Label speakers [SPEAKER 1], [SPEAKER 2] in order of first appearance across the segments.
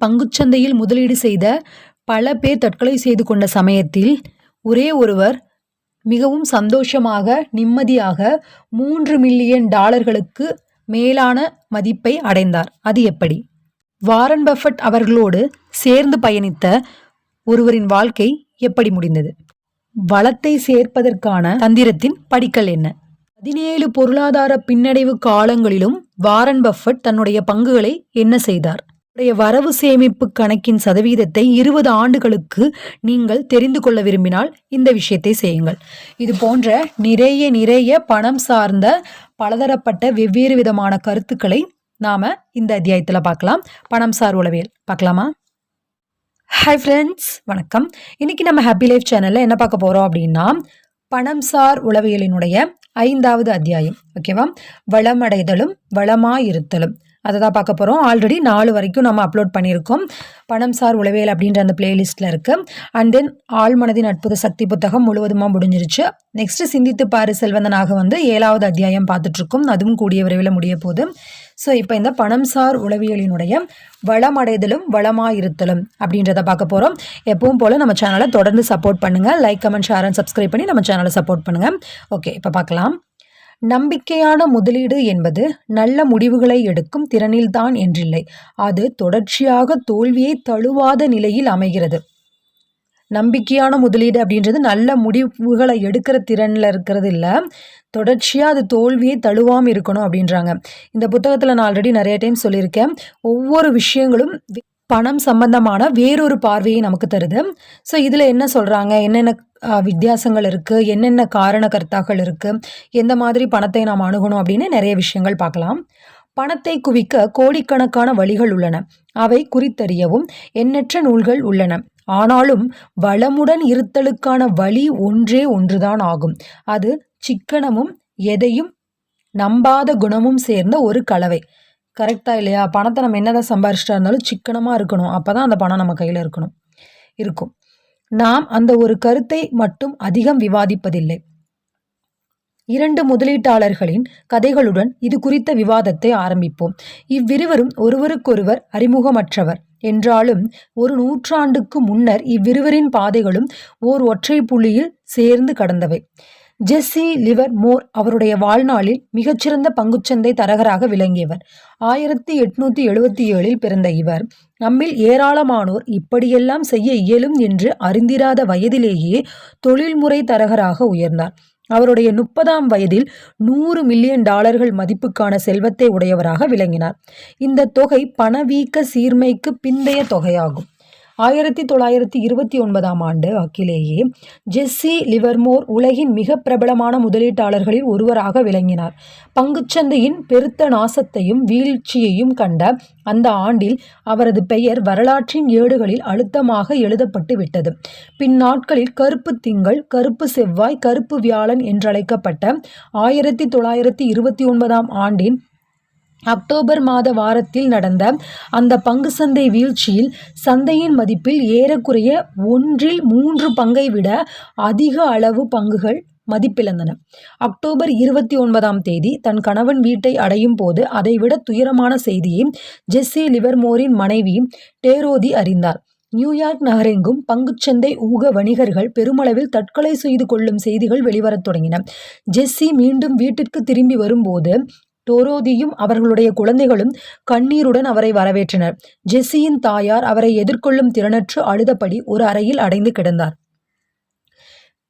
[SPEAKER 1] பங்குச்சந்தையில் முதலீடு செய்த பல பேர் தற்கொலை செய்து கொண்ட சமயத்தில் ஒரே ஒருவர் மிகவும் சந்தோஷமாக நிம்மதியாக $3 மில்லியன் மேலான மதிப்பை அடைந்தார். அது எப்படி? வாரன் பஃபட் அவர்களோடு சேர்ந்து பயணித்த ஒருவரின் வாழ்க்கை எப்படி முடிந்தது? வளத்தை சேர்ப்பதற்கான தந்திரத்தின் படிக்கல் என்ன? 17 பொருளாதார பின்னடைவு காலங்களிலும் வாரன் பஃபட் தன்னுடைய பங்குகளை என்ன செய்தார்? வரவு சேமிப்பு கணக்கின் சதவீதத்தை 20 ஆண்டுகளுக்கு நீங்கள் தெரிந்து கொள்ள விரும்பினால் இந்த விஷயத்தை செய்யுங்கள். இது போன்ற நிறைய பணம் சார்ந்த பலதரப்பட்ட வெவ்வேறு விதமான கருத்துக்களை நாம இந்த அத்தியாயத்தில் பார்க்கலாம். பணம் சார் உளவியல் பார்க்கலாமா? ஹாய் ஃப்ரெண்ட்ஸ், வணக்கம். இன்னைக்கு நம்ம ஹாப்பி லைஃப் சேனல்ல என்ன பார்க்க போறோம் அப்படின்னா, பணம் சார் உளவியலினுடைய 5வது அத்தியாயம். ஓகேவா? வளமடைதலும் வளமாயிருத்தலும் அதை தான் பார்க்க போகிறோம். ஆல்ரெடி 4 வரைக்கும் நம்ம அப்லோட் பண்ணியிருக்கோம். பணம் சார் உளவியல் அப்படின்ற அந்த பிளேலிஸ்ட்டில் இருக்குது. அண்ட் தென் ஆழ்மனதின் அற்புத சக்தி புத்தகம் முழுவதுமாக முடிஞ்சிருச்சு. நெக்ஸ்ட்டு சிந்தித்து பாரு செல்வந்தனாக 7வது அத்தியாயம் பார்த்துட்ருக்கோம். அதுவும் கூடிய விரைவில் முடிய போகுது. ஸோ இப்போ இந்த பணம் சார் உளவியலினுடைய வளமடைதலும் வளமாயிருத்தலும் அப்படின்றத பார்க்க போகிறோம். எப்பவும் போல் நம்ம சேனலை தொடர்ந்து சப்போர்ட் பண்ணுங்கள். Like, comment, share and subscribe பண்ணி நம்ம சேனலை சப்போர்ட் பண்ணுங்கள். ஓகே, இப்போ பார்க்கலாம். நம்பிக்கையான முதலீடு என்பது நல்ல முடிவுகளை எடுக்கும் திறனில்தான் என்றில்லை, அது தொடர்ச்சியாக தோல்வியை தழுவாத நிலையில் அமைகிறது. நம்பிக்கையான முதலீடு அப்படின்றது நல்ல முடிவுகளை எடுக்கிற திறனில் இருக்கிறது இல்லை, தொடர்ச்சியாக அது தோல்வியை தழுவாமல் இருக்கணும் அப்படின்றாங்க. இந்த புத்தகத்தில் நான் ஆல்ரெடி நிறைய டைம் சொல்லியிருக்கேன். ஒவ்வொரு விஷயங்களும் பணம் சம்பந்தமான வேறொரு பார்வையை நமக்கு தருது. ஸோ இதில் என்ன சொல்கிறாங்க, என்னென்ன வித்தியாசங்கள் இருக்குது, என்னென்ன காரண கர்த்தாக்கள் இருக்குது, எந்த மாதிரி பணத்தை நாம் அணுகணும் அப்படின்னு நிறைய விஷயங்கள் பார்க்கலாம். பணத்தை குவிக்க கோடிக்கணக்கான வழிகள் உள்ளன. அவை குறித்தறியவும் எண்ணற்ற நூல்கள் உள்ளன. ஆனாலும் வளமுடன் இருத்தலுக்கான வழி ஒன்றே ஒன்றுதான் ஆகும். அது சிக்கனமும் எதையும் நம்பாத குணமும் சேர்ந்த ஒரு கலவை. கரெக்டாக இல்லையா? பணத்தை நம்ம என்னதான் சம்பாரிச்சிட்டா இருந்தாலும் சிக்கனமாக இருக்கணும். அப்போ தான் அந்த பணம் நம்ம கையில் இருக்கும். நாம் அந்த ஒரு கருத்தை மட்டும் அதிகம் விவாதிப்பதில்லை. 2 முதலீட்டாளர்களின் கதைகளுடன் இது குறித்த விவாதத்தை ஆரம்பிப்போம். இவ்விருவரும் ஒருவருக்கொருவர் அறிமுகமற்றவர் என்றாலும் ஒரு நூற்றாண்டுக்கு முன்னர் இவ்விருவரின் பாதைகளும் ஒற்றை புள்ளியில் சேர்ந்து கடந்தவை. ஜெஸ்ஸி லிவர்மோர் அவருடைய வாழ்நாளில் மிகச்சிறந்த பங்குச்சந்தை தரகராக விளங்கியவர். 1877 பிறந்த இவர் நம்மில் ஏராளமானோர் இப்படியெல்லாம் செய்ய இயலும் என்று அறிந்திராத வயதிலேயே தொழில்முறை தரகராக உயர்ந்தார். அவருடைய 30ஆம் வயதில் $100 மில்லியன் மதிப்புக்கான செல்வத்தை உடையவராக விளங்கினார். இந்த தொகை பணவீக்க சீர்மைக்கு பிந்தைய தொகையாகும். 1929ஆம் ஆண்டு வாக்கிலேயே ஜெஸ்ஸி லிவர்மோர் உலகின் மிக பிரபலமான முதலீட்டாளர்களில் ஒருவராக விளங்கினார். பங்குச்சந்தையின் பெருத்த நாசத்தையும் வீழ்ச்சியையும் கண்ட அந்த ஆண்டில் அவரது பெயர் வரலாற்றின் ஏடுகளில் அழுத்தமாக எழுதப்பட்டு விட்டது. பின்னாட்களில் கருப்பு திங்கள், கருப்பு செவ்வாய், கருப்பு வியாழன் என்றழைக்கப்பட்ட 1929ஆம் ஆண்டின் அக்டோபர் மாத வாரத்தில் நடந்த அந்த பங்கு சந்தை வீழ்ச்சியில் சந்தையின் மதிப்பில் ஏறக்குறைய 1/3 பங்கை விட அதிக அளவு பங்குகள் மதிப்பிழந்தன. அக்டோபர் 29ஆம் தேதி தன் கணவன் வீட்டை அடையும் போது அதைவிட துயரமான செய்தியை ஜெஸ்ஸி லிவர்மோரின் மனைவி டேரோதி அறிந்தார். நியூயார்க் நகரெங்கும் பங்குச்சந்தை ஊக வணிகர்கள் பெருமளவில் தற்கொலை செய்து கொள்ளும் செய்திகள் வெளிவரத் தொடங்கின. ஜெஸ்ஸி மீண்டும் வீட்டிற்கு திரும்பி வரும்போது டோரோதியும் அவர்களுடைய குழந்தைகளும் கண்ணீருடன் அவரை வரவேற்றனர். ஜெஸ்ஸியின் தாயார் அவரை எதிர்கொள்ளும் திறனற்று அழுதபடி ஒரு அறையில் அடைந்து கிடந்தார்.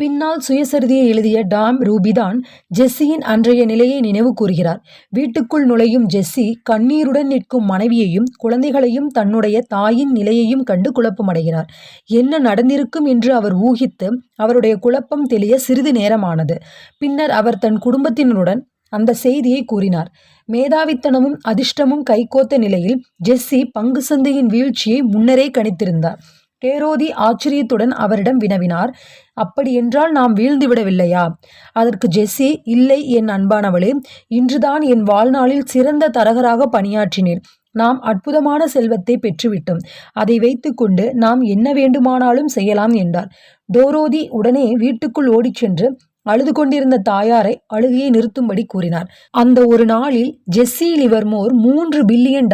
[SPEAKER 1] பின்னால் சுயசரிதையை எழுதிய டாம் ரூபிதான் ஜெஸ்ஸியின் அன்றைய நிலையை நினைவு கூறுகிறார். வீட்டுக்குள் நுழையும் ஜெஸ்ஸி கண்ணீருடன் நிற்கும் மனைவியையும் குழந்தைகளையும் தன்னுடைய தாயின் நிலையையும் கண்டு குழப்பமடைகிறார். என்ன நடந்திருக்கும் என்று அவர் ஊகித்து அவருடைய குழப்பம் தெளிய சிறிது நேரமானது. பின்னர் அவர் தன் குடும்பத்தினருடன் அந்த செய்தியை கூறினார். மேதாவித்தனமும் அதிர்ஷ்டமும் கைகோத்த நிலையில் ஜெஸ்ஸி பங்கு சந்தையின் வீழ்ச்சியை முன்னரே கணித்திருந்தார். டேரோதி ஆச்சரியத்துடன் அவரிடம் வினவினார், அப்படியென்றால் நாம் வீழ்ந்து விடவில்லையா? அதற்கு ஜெஸ்ஸி, இல்லை என் அன்பானவளே, இன்றுதான் என் வாழ்நாளில் சிறந்த தரகராக பணியாற்றினேன். நாம் அற்புதமான செல்வத்தை பெற்றுவிட்டோம். அதை வைத்துக்கொண்டு நாம் என்ன வேண்டுமானாலும் செய்யலாம் என்றார். டோரோதி உடனே வீட்டுக்குள் ஓடிச் சென்று அழுது கொண்டிருந்த தாயாரை அழுகையை நிறுத்தும்படி கூறினார். அந்த ஒரு நாளில் ஜெஸ்ஸி லிவர்மோர் $3 பில்லியன்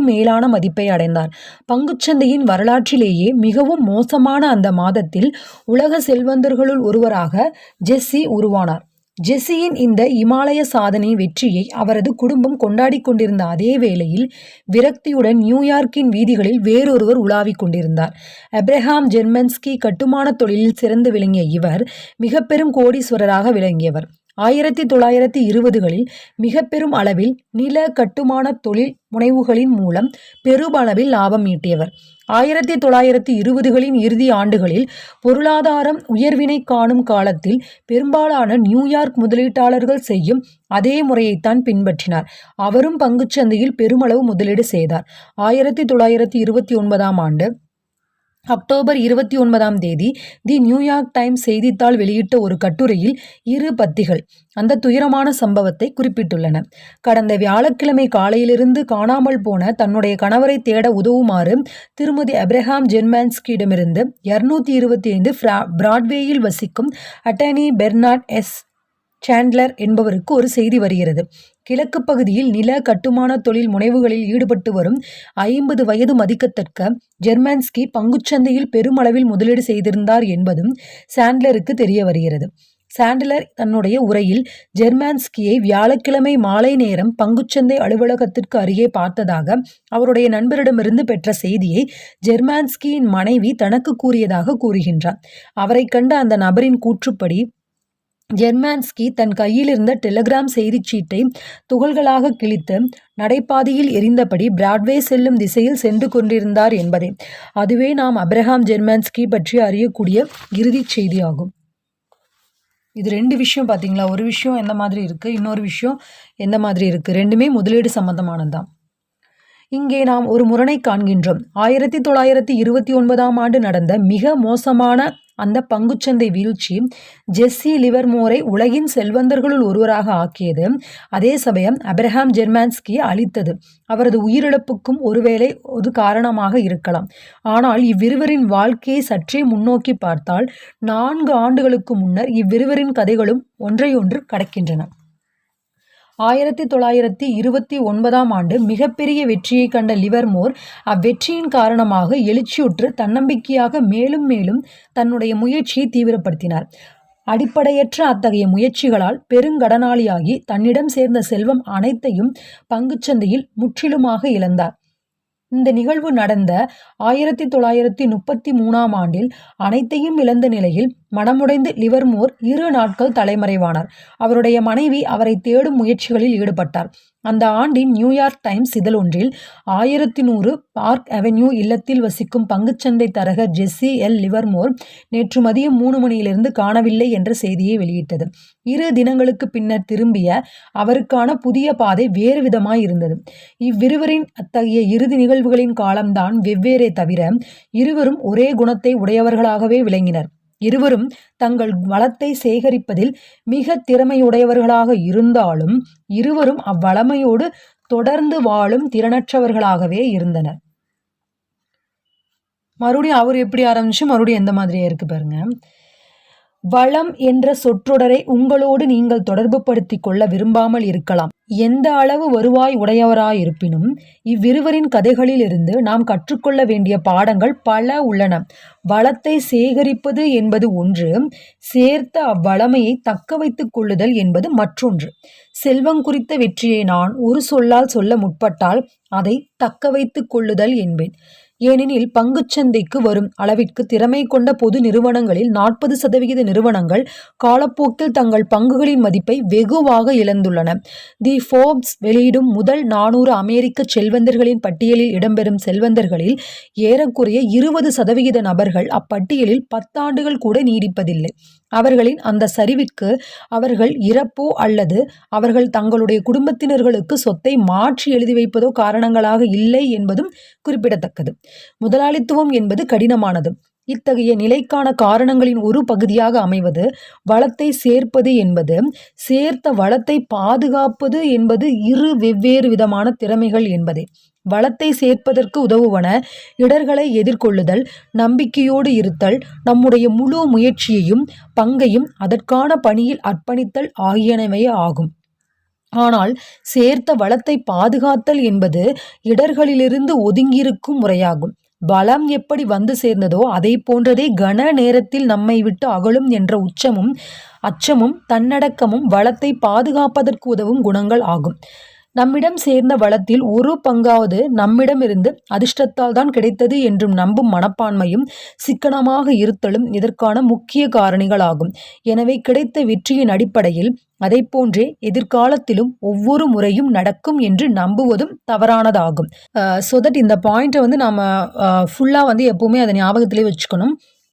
[SPEAKER 1] மேலான மதிப்பை அடைந்தார். பங்குச்சந்தையின் வரலாற்றிலேயே மிகவும் மோசமான அந்த மாதத்தில் உலக செல்வந்தர்களுள் ஒருவராக ஜெஸ்ஸி உருவானார். ஜெஸ்ஸியின் இந்த இமாலய சாதனை வெற்றியை அவரது குடும்பம் கொண்டாடி கொண்டிருந்த அதே வேளையில் விரக்தியுடன் நியூயார்க்கின் வீதிகளில் வேறொருவர் உலாவிக் கொண்டிருந்தார். அப்ரஹாம் ஜெர்மன்ஸ்கி கட்டுமான தொழிலில் சிறந்து விளங்கிய இவர் மிக பெரும் கோடீஸ்வரராக விளங்கியவர். 1920களில் மிக பெரும் அளவில் நில கட்டுமான தொழில் முனைவுகளின் மூலம் பெருமளவில் லாபம் ஈட்டியவர். 1920களின் இறுதி ஆண்டுகளில் பொருளாதாரம் உயர்வினை காணும் காலத்தில் பெரும்பாலான நியூயார்க் முதலீட்டாளர்கள் செய்யும் அதே முறையைத்தான் பின்பற்றினார். அவரும் பங்குச்சந்தையில் பெருமளவு முதலீடு செய்தார். 1929ஆம் ஆண்டு அக்டோபர் 29ஆம் தேதி தி நியூயார்க் டைம்ஸ் செய்தித்தாள் வெளியிட்ட ஒரு கட்டுரையில் 2 பத்திகள் அந்த துயரமான சம்பவத்தை குறிப்பிட்டுள்ளன. கடந்த வியாழக்கிழமை காலையிலிருந்து காணாமல் போன தன்னுடைய கணவரை தேட உதவுமாறு திருமதி அப்ரஹாம் ஜெர்மன்ஸ்கியிடமிருந்து 225 பிராட்வேயில் வசிக்கும் அட்டர்னி பெர்னார்ட் எஸ். சாண்ட்லர் என்பவருக்கு ஒரு செய்தி வருகிறது. கிழக்கு பகுதியில் நில கட்டுமான தொழில் முனைவுகளில் ஈடுபட்டு வரும் 50 வயது மதிக்கத்தக்க ஜெர்மன்ஸ்கி பங்குச்சந்தையில் பெருமளவில் முதலீடு செய்திருந்தார் என்பதும் சாண்ட்லருக்கு தெரிய வருகிறது. சாண்ட்லர் தன்னுடைய உரையில் ஜெர்மன்ஸ்கியை வியாழக்கிழமை மாலை நேரம் பங்குச்சந்தை அலுவலகத்திற்கு அருகே பார்த்ததாக அவருடைய நண்பரிடமிருந்து பெற்ற செய்தியை ஜெர்மன்ஸ்கியின் மனைவி தனக்கு கூறியதாக கூறுகின்றார். அவரை கண்ட அந்த நபரின் கூற்றுப்படி ஜெர்மன்ஸ்கி தன் கையில் இருந்த டெலிகிராம் செய்திச் சீட்டை துகள்களாக கிழித்து நடைபாதையில் எரிந்தபடி பிராட்வே செல்லும் திசையில் சென்று கொண்டிருந்தார் என்பதே. அதுவே நாம் அப்ரஹாம் ஜெர்மன்ஸ்கி பற்றி அறியக்கூடிய இறுதிச் செய்தியாகும். இது 2 விஷயம் பார்த்தீங்களா? ஒரு விஷயம் எந்த மாதிரி இருக்குது, இன்னொரு விஷயம் எந்த மாதிரி இருக்குது. ரெண்டுமே முதலீடு சம்பந்தமானதுதான். இங்கே நாம் ஒரு முரணை காண்கின்றோம். 1929ஆம் ஆண்டு நடந்த மிக மோசமான அந்த பங்குச்சந்தை வீழ்ச்சி ஜெஸ்ஸி லிவர்மோரை உலகின் செல்வந்தர்களுள் ஒருவராக ஆக்கியது. அதே சமயம் அப்ரஹாம் ஜெர்மன்ஸ்கியை அழித்தது. அவரது உயிரிழப்புக்கும் ஒருவேளை ஒரு காரணமாக இருக்கலாம். ஆனால் இவ்விருவரின் வாழ்க்கையை சற்றே முன்னோக்கி பார்த்தால் 4 ஆண்டுகளுக்கு முன்னர் இவ்விருவரின் கதைகளும் ஒன்றையொன்று கடக்கின்றன. 1929ஆம் ஆண்டு மிகப்பெரிய வெற்றியை கண்ட லிவர்மோர் அவ்வெற்றியின் காரணமாக எழுச்சியுற்று தன்னம்பிக்கையாக மேலும் மேலும் தன்னுடைய முயற்சியை தீவிரப்படுத்தினார். அடிப்படையற்ற அத்தகைய முயற்சிகளால் பெருங்கடனாளியாகி தன்னிடம் சேர்ந்த செல்வம் அனைத்தையும் பங்குச்சந்தையில் முற்றிலுமாக இழந்தார். இந்த நிகழ்வு நடந்த 1933ஆம் ஆண்டில் அனைத்தையும் இழந்த நிலையில் மனமுடைந்து லிவர்மோர் 2 நாட்கள் தலைமறைவானார். அவருடைய மனைவி அவரை தேடும் முயற்சிகளில் ஈடுபட்டார். அந்த ஆண்டின் நியூயார்க் டைம்ஸ் இதழ் ஒன்றில் 1100 பார்க் அவென்யூ இல்லத்தில் வசிக்கும் பங்குச்சந்தை தரகர் ஜெஸ்ஸி எல். லிவர்மோர் நேற்று மதியம் 3 மணியிலிருந்து காணவில்லை என்ற செய்தியை வெளியிட்டது. 2 தினங்களுக்கு பின்னர் திரும்பிய அவருக்கான புதிய பாதை வேறு விதமாய் இருந்தது. இவ்விருவரின் அத்தகைய இறுதி நிகழ்வுகளின் காலம்தான் வெவ்வேறே தவிர இருவரும் ஒரே குணத்தை உடையவர்களாகவே விளங்கினர். இருவரும் தங்கள் வளத்தை சேகரிப்பதில் மிக திறமையுடையவர்களாக இருந்தாலும் இருவரும் அவ்வளமையோடு தொடர்ந்து வாழும் திறனற்றவர்களாகவே இருந்தனர். மறுபடியும் அவர் எப்படி ஆரம்பிச்சு மறுபடியும் எந்த மாதிரியா இருக்கு பாருங்க. வளம் என்ற சொற்றொடரை உங்களோடு நீங்கள் தொடர்பு படுத்திக் கொள்ள விரும்பாமல் இருக்கலாம். எந்த அளவு வருவாய் உடையவராயிருப்பினும் இவ்விருவரின் கதைகளிலிருந்து நாம் கற்றுக்கொள்ள வேண்டிய பாடங்கள் பல உள்ளன. வளத்தை சேகரிப்பது என்பது ஒன்று, சேர்த்த அவ்வளமையை தக்க வைத்துக் கொள்ளுதல் என்பது மற்றொன்று. செல்வம் குறித்த வெற்றியை நான் ஒரு சொல்லால் சொல்ல முற்பட்டால் அதை தக்க வைத்துக் கொள்ளுதல் என்பேன். ஏனெனில் பங்குச்சந்தைக்கு வரும் அளவிற்கு திறமை கொண்ட பொது நிறுவனங்களில் 40% நிறுவனங்கள் காலப்போக்கில் தங்கள் பங்குகளின் மதிப்பை வெகுவாக இழந்துள்ளன. தி ஃபோர்ப்ஸ் வெளியிடும் முதல் 400 அமெரிக்க செல்வந்தர்களின் பட்டியலில் இடம்பெறும் செல்வந்தர்களில் ஏறக்குறைய 20% நபர்கள் அப்பட்டியலில் 10 ஆண்டுகள் கூட நீடிப்பதில்லை. அவர்களின் அந்த சரிவிற்கு அவர்கள் இறப்போ அல்லது அவர்கள் தங்களுடைய குடும்பத்தினர்களுக்கு சொத்தை மாற்றி எழுதி வைப்பதோ காரணங்களாக இல்லை என்பதும் குறிப்பிடத்தக்கது. முதலாளித்துவம் என்பது கடினமானது. இத்தகைய நிலைக்கான காரணங்களின் ஒரு பகுதியாக அமைவது வளத்தை சேர்ப்பது என்பது. சேர்த்த வளத்தை பாதுகாப்பது என்பது இரு வெவ்வேறு விதமான திறமைகள் என்பதே. வளத்தை சேர்ப்பதற்கு உதவுவன இடர்களை எதிர்கொள்ளுதல், நம்பிக்கையோடு இருத்தல், நம்முடைய முழு முயற்சியையும் பங்கையும் அதற்கான பணியில் அர்ப்பணித்தல் ஆகியனவே ஆகும். ஆனால் சேர்த்த வளத்தை பாதுகாத்தல் என்பது இடர்களிலிருந்து ஒதுங்கியிருக்கும் முறையாகும். வளம் எப்படி வந்து சேர்ந்ததோ அதை போன்றதே கன நேரத்தில் நம்மை விட்டு அகலும் என்ற அச்சமும் தன்னடக்கமும் வளத்தை பாதுகாப்பதற்கு உதவும் குணங்கள் ஆகும். நம்மிடம் சேர்ந்த வளத்தில் ஒரு பங்காவது நம்மிடமிருந்து அதிர்ஷ்டத்தால் தான் கிடைத்தது என்றும் நம்பும் மனப்பான்மையும் சிக்கனமாக இருத்தலும் இதற்கான முக்கிய காரணிகளாகும். எனவே கிடைத்த வெற்றியின் அடிப்படையில் அதை போன்றே எதிர்காலத்திலும் ஒவ்வொரு முறையும் நடக்கும் என்று நம்புவதும் தவறானதாகும். ஸோ தட் இந்த பாயிண்ட்டை வந்து நம்ம ஃபுல்லாக வந்து எப்போவுமே அதை ஞாபகத்திலே வச்சுக்கணும்.